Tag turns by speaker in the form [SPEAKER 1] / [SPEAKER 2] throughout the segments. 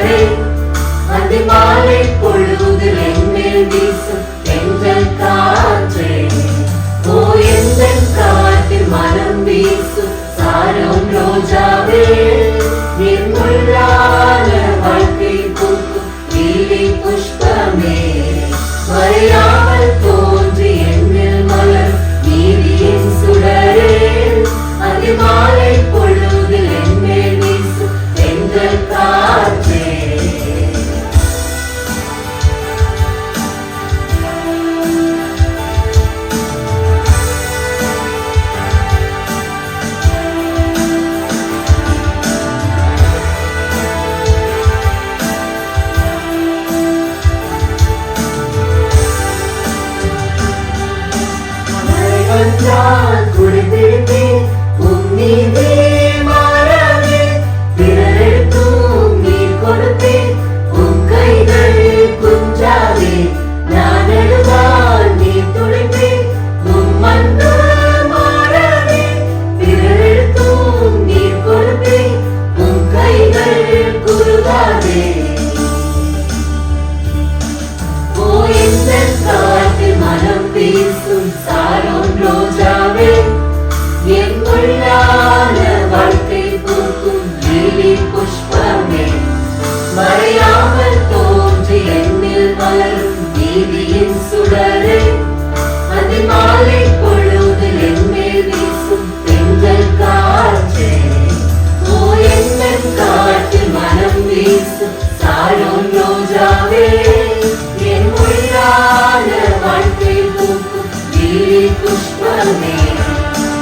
[SPEAKER 1] சுடரே அதிமாலை பொழுதில் என்மேல் வீசும் தென்றல் காற்றே ஓ எந்தன் காற்றில் மனம் வீசும் சாரோன் ரோஜாவே நிர்முள்ளான வாழ்க்கை பூக்கும் லீலி புஷ்பமே மறையாமல் தோன்றி என்னில் மலரும் நீதியின் சுடரே அதிமாலை பொழுதில் என்மேல் வீசும் தென்றல் காற்றே நான் குடித்திருப்பேன் உன்மீதே மாறாதே பிறருக்கும் நீர் கொடுப்பேன் உன் கைகள் குஞ்சாதே நான் எழுதால் நீ துடைப்பேன் உன் மண்ணு மாறாதே பிறருக்கும் நீர் கொடுப்பேன் உன் கைகள் குறுகாதே ஓ இந்த காற்றில் மனம் வீசும் சாரோன் ரோஜாவே என் உள்ளான வாழ்க்கை பூக்கும் லீலி புஷ்பமே மறையாமல் தோன்றி என்னில் மலரும் நீதியின் சுடரே அதிமாலை பொழுதில் என்மேல் வீசும் தென்றல் காற்றே ஓ என் காற்றில் மனம் வீசும் சாரோன் ரோஜாவே என் உள்ளான வாழ்க்கை பூக்கும் லீலி புஷ்பமே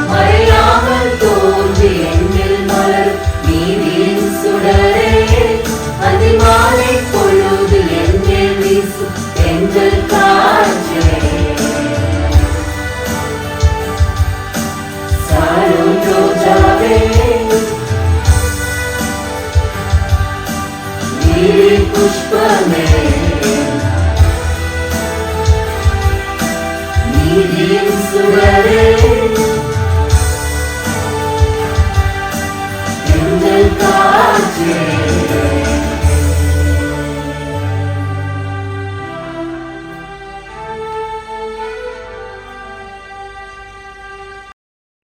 [SPEAKER 1] மறையாமல் தோன்றி என்னில் மலரும் நீதியின் சுடரே அதிமாலை பொழுதில் என்மேல் வீசும் தென்றல் காற்றே சாரோன் ரோஜாவே லீலி புஷ்பமே நீதியின் சுடரே